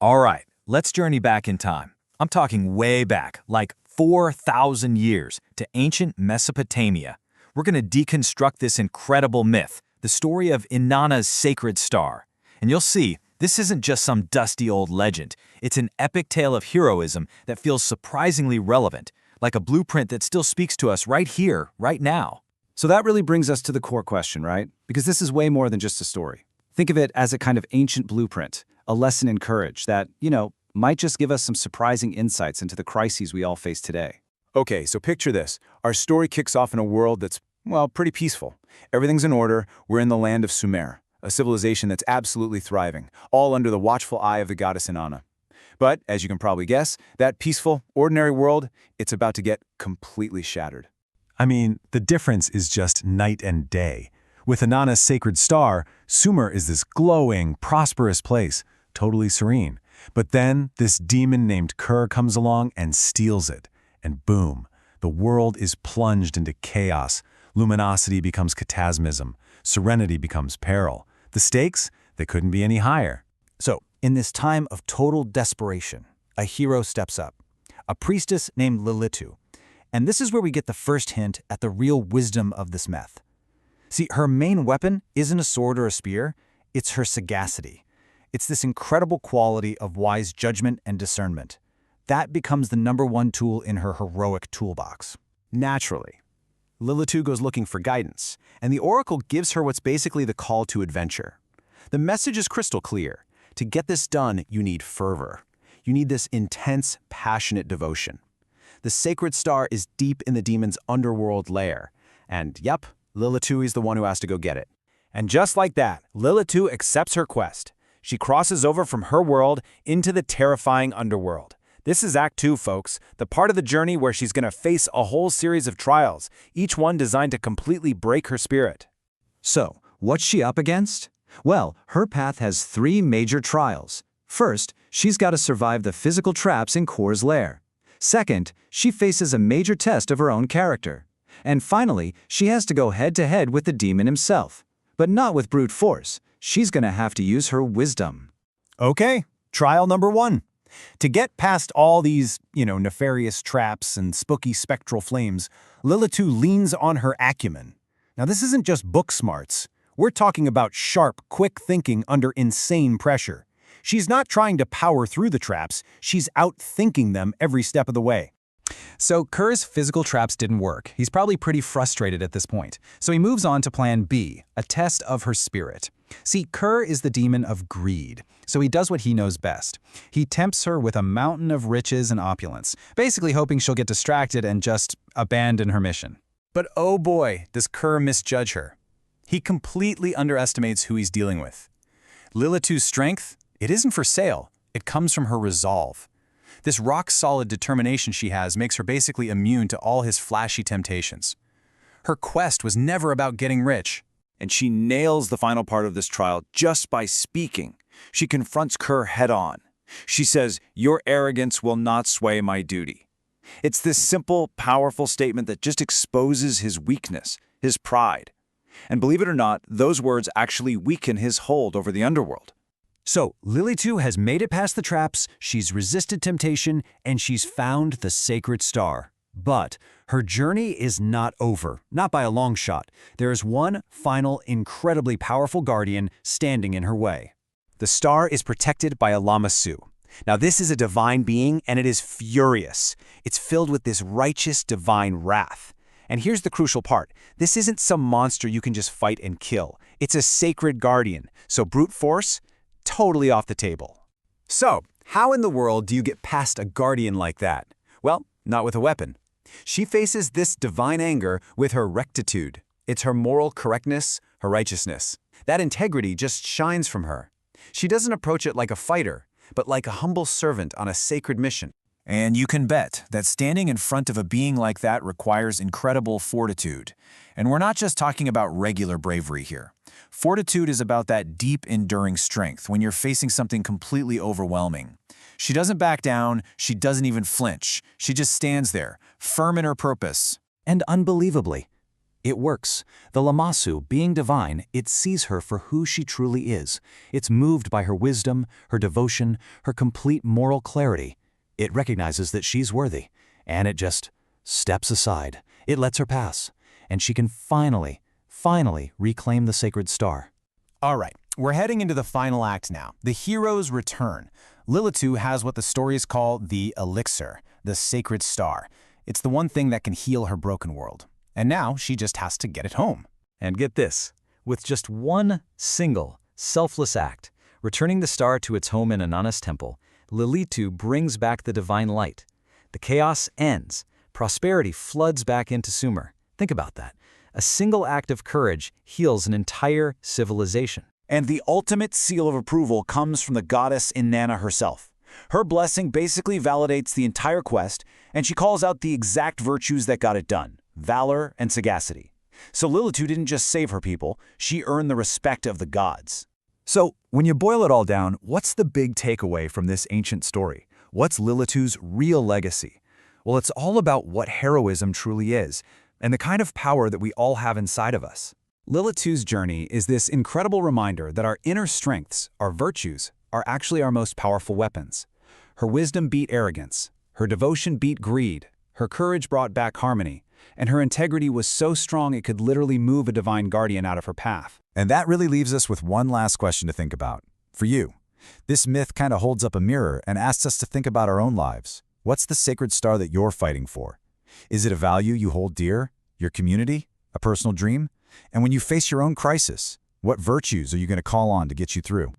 All right, let's journey back in time. I'm talking way back, like 4,000 years, to ancient Mesopotamia. We're going to deconstruct this incredible myth, the story of Inanna's Sacred Star. And you'll see, this isn't just some dusty old legend. It's an epic tale of heroism that feels surprisingly relevant, like a blueprint that still speaks to us right here, right now. So that really brings us to the core question, right? Because this is way more than just a story. Think of it as a kind of ancient blueprint, a lesson in courage that, might just give us some surprising insights into the crises we all face today. Okay, so picture this. Our story kicks off in a world that's, well, pretty peaceful. Everything's in order. We're in the land of Sumer, a civilization that's absolutely thriving, all under the watchful eye of the goddess Inanna. But, as you can probably guess, that peaceful, ordinary world, it's about to get completely shattered. I mean, the difference is just night and day. With Inanna's Sacred Star, Sumer is this glowing, prosperous place, totally serene. But then, this demon named Kur comes along and steals it. And boom, the world is plunged into chaos. Luminosity becomes catasmism. Serenity becomes peril. The stakes? They couldn't be any higher. So, in this time of total desperation, a hero steps up. A priestess named Lilitu. And this is where we get the first hint at the real wisdom of this myth. See, her main weapon isn't a sword or a spear, it's her sagacity. It's this incredible quality of wise judgment and discernment. That becomes the #1 tool in her heroic toolbox. Naturally, Lilitu goes looking for guidance, and the oracle gives her what's basically the call to adventure. The message is crystal clear. To get this done, you need fervor. You need this intense, passionate devotion. The Sacred Star is deep in the demon's underworld lair, and yep, Lilitu is the one who has to go get it. And just like that, Lilitu accepts her quest. She crosses over from her world into the terrifying underworld. This is Act 2, folks, the part of the journey where she's going to face a whole series of trials, each one designed to completely break her spirit. So, what's she up against? Well, her path has 3 major trials. First, she's got to survive the physical traps in Kur's lair. Second, she faces a major test of her own character. And finally, she has to go head-to-head with the demon himself. But not with brute force. She's going to have to use her wisdom. Okay, trial number 1. To get past all these, nefarious traps and spooky spectral flames, Lilitu leans on her acumen. Now, this isn't just book smarts. We're talking about sharp, quick thinking under insane pressure. She's not trying to power through the traps, she's outthinking them every step of the way. So Kur's physical traps didn't work. He's probably pretty frustrated at this point. So he moves on to plan B, a test of her spirit. See, Kur is the demon of greed, so he does what he knows best. He tempts her with a mountain of riches and opulence, basically hoping she'll get distracted and just abandon her mission. But oh boy, does Kur misjudge her. He completely underestimates who he's dealing with. Lilitu's strength, it isn't for sale. It comes from her resolve. This rock-solid determination she has makes her basically immune to all his flashy temptations. Her quest was never about getting rich. And she nails the final part of this trial just by speaking. She confronts Kur head-on. She says, "Your arrogance will not sway my duty." It's this simple, powerful statement that just exposes his weakness, his pride. And believe it or not, those words actually weaken his hold over the underworld. So, Lilitu has made it past the traps, she's resisted temptation, and she's found the Sacred Star. But her journey is not over, not by a long shot. There is one final, incredibly powerful guardian standing in her way. The star is protected by a Lamassu. Now, this is a divine being, and it is furious. It's filled with this righteous divine wrath. And here's the crucial part. This isn't some monster you can just fight and kill. It's a sacred guardian, so brute force, totally off the table. So, how in the world do you get past a guardian like that? Well, not with a weapon. She faces this divine anger with her rectitude. It's her moral correctness, her righteousness. That integrity just shines from her. She doesn't approach it like a fighter, but like a humble servant on a sacred mission. And you can bet that standing in front of a being like that requires incredible fortitude. And we're not just talking about regular bravery here. Fortitude is about that deep, enduring strength when you're facing something completely overwhelming. She doesn't back down, she doesn't even flinch. She just stands there, firm in her purpose. And unbelievably, It works. The Lamassu, being divine, it sees her for who she truly is. It's moved by her wisdom, her devotion, her complete moral clarity. It recognizes that she's worthy, and it just steps aside. It lets her pass, and she can finally reclaim the sacred star. All right, we're heading into the final act now. The heroes return. Lilitu has what the stories call the elixir, the sacred star. It's the one thing that can heal her broken world. And now she just has to get it home. And get this, with just one single, selfless act, returning the star to its home in Inanna's temple, Lilitu brings back the divine light. The chaos ends. Prosperity floods back into Sumer. Think about that. A single act of courage heals an entire civilization. And the ultimate seal of approval comes from the goddess Inanna herself. Her blessing basically validates the entire quest, and she calls out the exact virtues that got it done: valor and sagacity. So Lilitu didn't just save her people, she earned the respect of the gods. So, when you boil it all down, what's the big takeaway from this ancient story? What's Lilitu's real legacy? Well, it's all about what heroism truly is, and the kind of power that we all have inside of us. Lilitu's journey is this incredible reminder that our inner strengths, our virtues, are actually our most powerful weapons. Her wisdom beat arrogance, her devotion beat greed, her courage brought back harmony, and her integrity was so strong it could literally move a divine guardian out of her path. And that really leaves us with one last question to think about. For you, this myth kind of holds up a mirror and asks us to think about our own lives. What's the sacred star that you're fighting for? Is it a value you hold dear? Your community? A personal dream? And when you face your own crisis, what virtues are you going to call on to get you through?